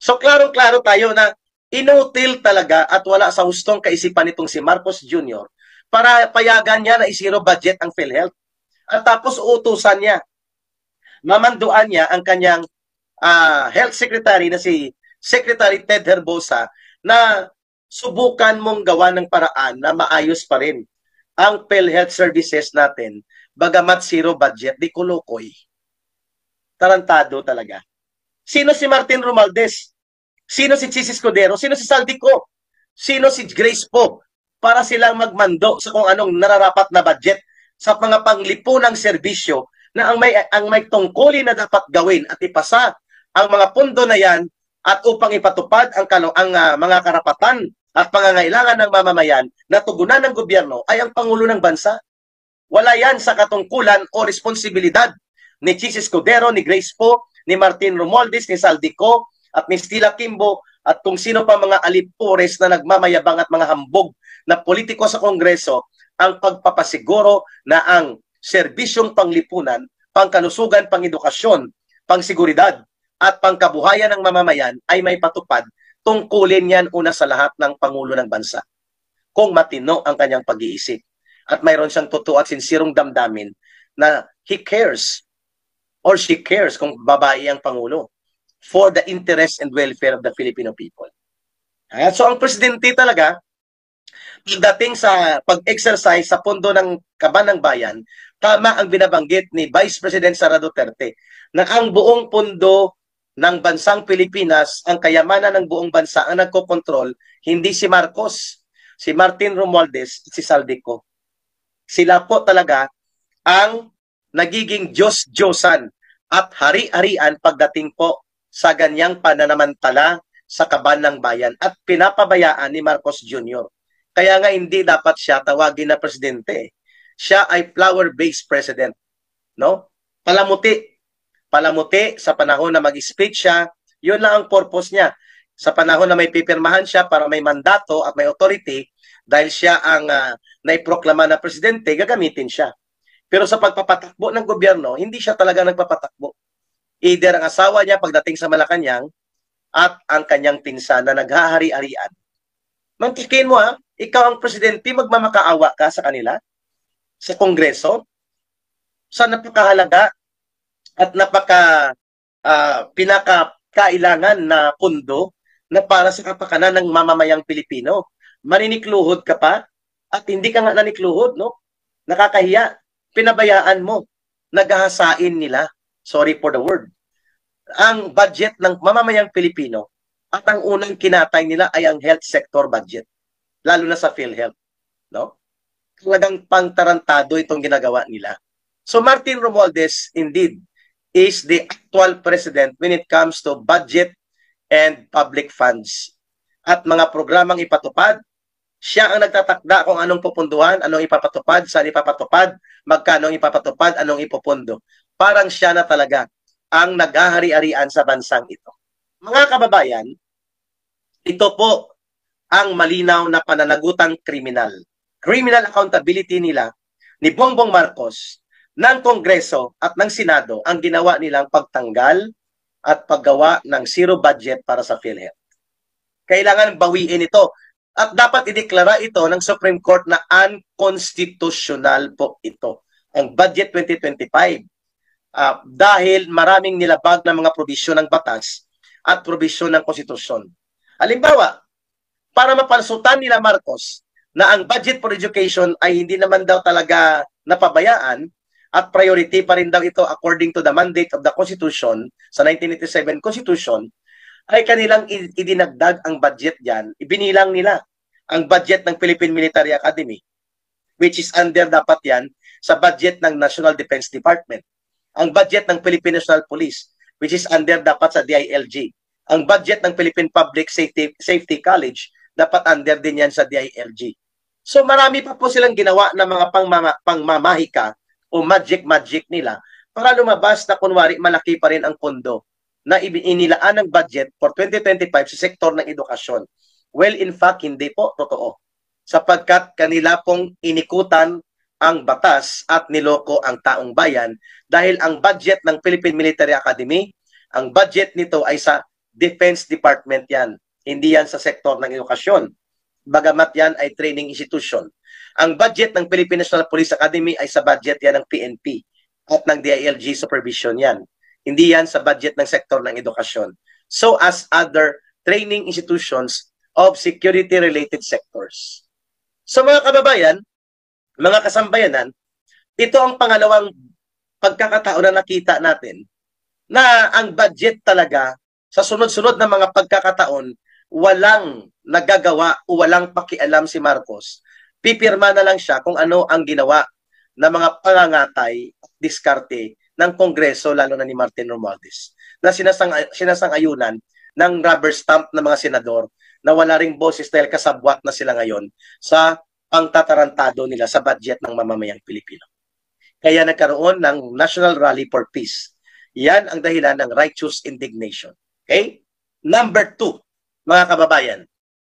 So klarong-klaro tayo na inutil talaga at wala sa hustong kaisipan nitong si Marcos Jr. para payagan niya na isiro budget ang PhilHealth. At tapos uutusan niya, mamanduan niya ang kanyang health secretary na si Secretary Ted Herbosa na subukan mong gawa ng paraan na maayos pa rin ang PhilHealth services natin bagamat zero budget, di kulukoy. Tarantado talaga. Sino si Martin Romualdez? Sino si Chis Escudero? Sino si Saldico? Sino si Grace Poe? Para silang magmando sa kung anong nararapat na budget sa mga panglipunang serbisyo na ang may tungkulin na dapat gawin at ipasa ang mga pundo na yan at upang ipatupad ang mga karapatan at pangangailangan ng mamamayan na tugunan ng gobyerno ay ang Pangulo ng Bansa. Wala yan sa katungkulan o responsibilidad ni Chis Escudero, ni Grace Poe, ni Martin Romualdez, ni Saldico, at ni Stila Kimbo, at kung sino pa mga alipores na nagmamayabang at mga hambog na politiko sa Kongreso ang pagpapasiguro na ang serbisyong panglipunan, pangkalusugan, pangedukasyon, pangsiguridad, at pangkabuhayan ng mamamayan ay may patupad, tungkulin yan una sa lahat ng Pangulo ng Bansa. Kung matino ang kanyang pag-iisip at mayroon siyang totoo at sinsirong damdamin na he cares or she cares kung babae ang Pangulo for the interest and welfare of the Filipino people. So ang presidente talaga, pagdating sa pag-exercise sa pondo ng kaban ng bayan, tama ang binabanggit ni Vice President Sara Duterte na ang buong pondo ng bansang Pilipinas, ang kayamanan ng buong bansa ang nagkokontrol, hindi si Marcos, si Martin Romualdez, si Saldico. Sila po talaga ang nagiging Diyos-Diyosan at hari-harian pagdating po sa ganyang pananamantala sa kaban ng bayan at pinapabayaan ni Marcos Jr. Kaya nga hindi dapat siya tawagin na presidente. Siya ay flower-based president. No? Palamuti sa panahon na mag-speech siya, yun lang ang purpose niya. Sa panahon na may pipirmahan siya para may mandato at may authority, dahil siya ang naiproklama na presidente, gagamitin siya. Pero sa pagpapatakbo ng gobyerno, hindi siya talaga nagpapatakbo. Either ang asawa niya pagdating sa Malacanang at ang kanyang pinsan na naghahari-arian. Mantikin mo ikaw ang presidente, magmamakaawa ka sa kanila, sa Kongreso, sa napakahalaga at pinakakailangan na pundo na para sa kapakanan ng mamamayang Pilipino. Maninikluhod ka pa at hindi ka nga nanikluhod, no? Nakakahiya. Pinabayaan mo. Naghahasain nila. Sorry for the word. Ang budget ng mamamayang Pilipino at ang unang kinatay nila ay ang health sector budget. Lalo na sa PhilHealth. No? Talagang pangtarantado itong ginagawa nila. So Martin Romualdez indeed is the actual president when it comes to budget and public funds. At mga programang ipatupad, siya ang nagtatakda kung anong pupunduhan, anong ipapatupad, saan ipapatupad, magkano ipapatupad, anong ipupundo. Parang siya na talaga ang naghahari-arian sa bansang ito. Mga kababayan, ito po ang malinaw na pananagutang kriminal. Criminal accountability nila ni Bongbong Marcos ng Kongreso at ng Senado ang ginawa nilang pagtanggal at paggawa ng zero budget para sa PhilHealth. Kailangan bawiin ito at dapat ideklara ito ng Supreme Court na unconstitutional po ito. Ang Budget 2025 dahil maraming nilabag na mga probisyon ng batas at probisyon ng konstitusyon. Halimbawa, para mapansutan nila Marcos na ang budget for education ay hindi naman daw talaga napabayaan at priority pa rin daw ito according to the mandate of the Constitution sa 1987 Constitution, ay kanilang idinagdag ang budget diyan. Ibinilang nila ang budget ng Philippine Military Academy, which is under dapat yan sa budget ng National Defense Department. Ang budget ng Philippine National Police, which is under dapat sa DILG. Ang budget ng Philippine Public Safety College, dapat under din yan sa DILG. So marami pa po silang ginawa na mga pangmamahika o magic nila para lumabas na kunwari malaki pa rin ang pondo na inilaan ng budget for 2025 sa sektor ng edukasyon. Well, in fact, hindi po totoo. Sapagkat kanila pong inikutan ang batas at niloko ang taong bayan dahil ang budget ng Philippine Military Academy, ang budget nito ay sa Defense Department yan. Hindi yan sa sektor ng edukasyon. Bagamat yan ay training institution. Ang budget ng Philippine National Police Academy ay sa budget yan ng PNP at ng DILG supervision yan. Hindi yan sa budget ng sektor ng edukasyon. So as other training institutions of security-related sectors. So mga kababayan, mga kasambayanan, ito ang pangalawang pagkakataon na nakita natin na ang budget talaga sa sunod-sunod na mga pagkakataon walang nagagawa o walang pakialam si Marcos. Pipirma na lang siya kung ano ang ginawa ng mga pangangatay at diskarte ng Kongreso, lalo na ni Martin Romualdez, na sinasang-ayunan ng rubber stamp ng mga senador na wala ring boses dahil kasabwat na sila ngayon sa pangtatarantado nila sa budget ng mamamayang Pilipino. Kaya nagkaroon ng National Rally for Peace. Yan ang dahilan ng righteous indignation. Okay? Number 2, mga kababayan,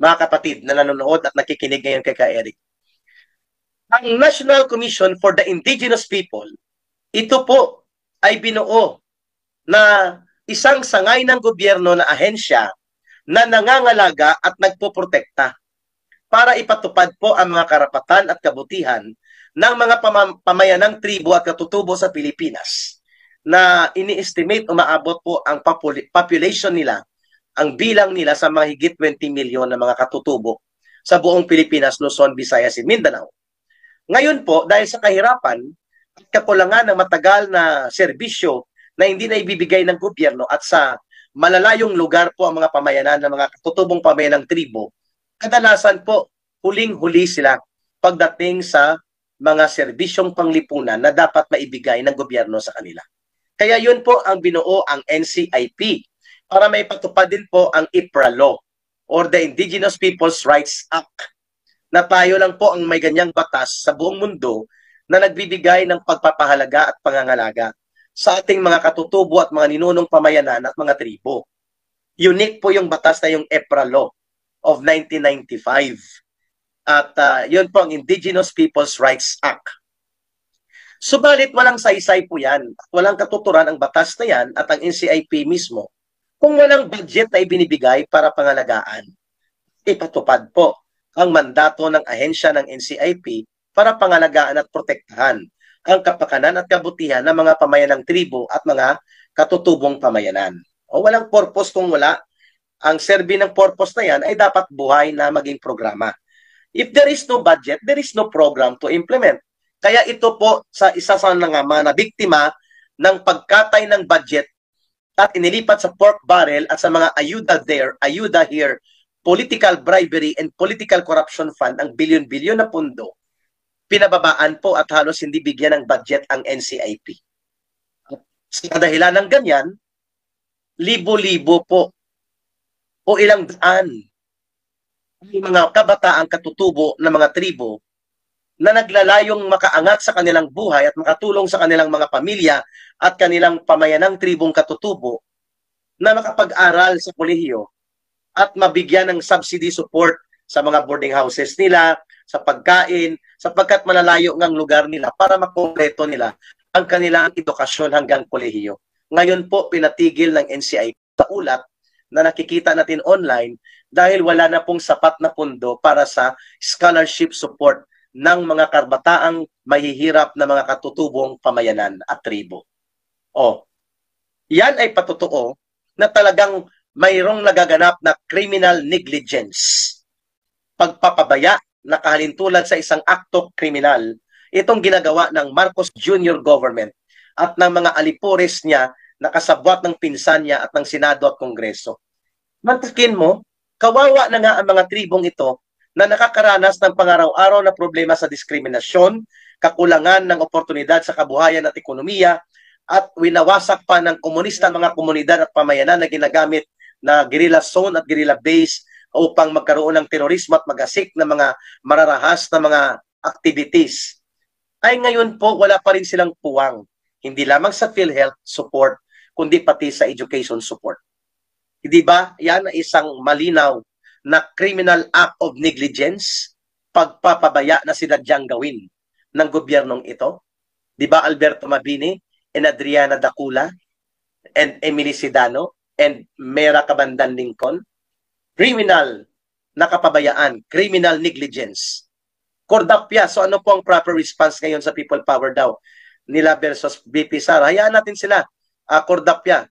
mga kapatid na nanonood at nakikinig ngayon kay Ka-Eric. Ang National Commission for the Indigenous People, ito po ay binuo na isang sangay ng gobyerno na ahensya na nangangalaga at nagpoprotekta para ipatupad po ang mga karapatan at kabutihan ng mga pamayanang tribo at katutubo sa Pilipinas na ini-estimate umaabot po ang population nila, ang bilang nila sa mga higit 20 milyon na mga katutubo sa buong Pilipinas, Luzon, Visayas, at Mindanao. Ngayon po, dahil sa kahirapan at kakulangan ng matagal na serbisyo na hindi na ibibigay ng gobyerno at sa malalayong lugar po ang mga pamayanan ng mga katutubong pamayanang tribo, kadalasan po huling-huli sila pagdating sa mga serbisyong panglipunan na dapat maibigay ng gobyerno sa kanila. Kaya yun po ang binuo ang NCIP para may patupad din po ang IPRA Law or the Indigenous Peoples' Rights Act na tayo lang po ang may ganyang batas sa buong mundo na nagbibigay ng pagpapahalaga at pangangalaga sa ating mga katutubo at mga ninunong pamayanan at mga tribo. Unique po yung batas na yung IPRA Law of 1995. At yun po ang Indigenous Peoples' Rights Act. Subalit walang saysay po yan. Walang katuturan ang batas na yan at ang NCIP mismo kung walang budget na ibinibigay para pangalagaan. Ipatupad po ang mandato ng ahensya ng NCIP para pangalagaan at protektahan ang kapakanan at kabutihan ng mga pamayanang tribo at mga katutubong pamayanan. O walang purpose kung wala. Ang serbi ng purpose na yan ay dapat buhay na maging programa. If there is no budget, there is no program to implement. Kaya ito po sa isa sa mga nabiktima ng pagkatay ng budget at inilipat sa pork barrel at sa mga ayuda there, ayuda here, political bribery and political corruption fund ang bilyon-bilyon na pundo, pinababaan po at halos hindi bigyan ng budget ang NCIP. Sa dahilan ng ganyan, libo-libo po o ilang daan yung mga kabataang katutubo ng mga tribo na naglalayong makaangat sa kanilang buhay at makatulong sa kanilang mga pamilya at kanilang pamayanang tribong katutubo na makapag-aral sa kolehiyo at mabigyan ng subsidy support sa mga boarding houses nila, sa pagkain, sapagkat malalayo ng lugar nila para makompleto nila ang kanilang edukasyon hanggang kolehiyo. Ngayon po, pinatigil ng NCIP sa ulat na nakikita natin online dahil wala na pong sapat na pundo para sa scholarship support ng mga kabataang mahihirap na mga katutubong pamayanan at tribo. Yan ay patotoo na talagang mayroong nagaganap na criminal negligence. Pagpapabaya na kahalintulad sa isang akto kriminal, itong ginagawa ng Marcos Jr. government at ng mga alipores niya na kasabwat ng pinsan niya at ng Senado at Kongreso. Mantakin mo, kawawa na nga ang mga tribong ito na nakakaranas ng pangaraw-araw na problema sa diskriminasyon, kakulangan ng oportunidad sa kabuhayan at ekonomiya, at winawasak pa ng komunista mga komunidad at pamayanan na ginagamit na guerrilla zone at guerrilla base upang magkaroon ng terorismo at mag-asik na mga mararahas na mga activities. Ay ngayon po, wala pa rin silang puwang. Hindi lamang sa PhilHealth support, kundi pati sa education support. Hindi ba? Yan ay isang malinaw na criminal act of negligence, pagpapabaya na sinadyang gawin ng gobyernong ito. Di ba Alberto Mabini and Adriana Dacula and Emily Sidano and Mera Kabandan Lincoln? Criminal na kapabayaan, criminal negligence. Cordapia, so ano po ang proper response ngayon sa people power daw nila versus BP Sara? Hayaan natin sila, Cordapia.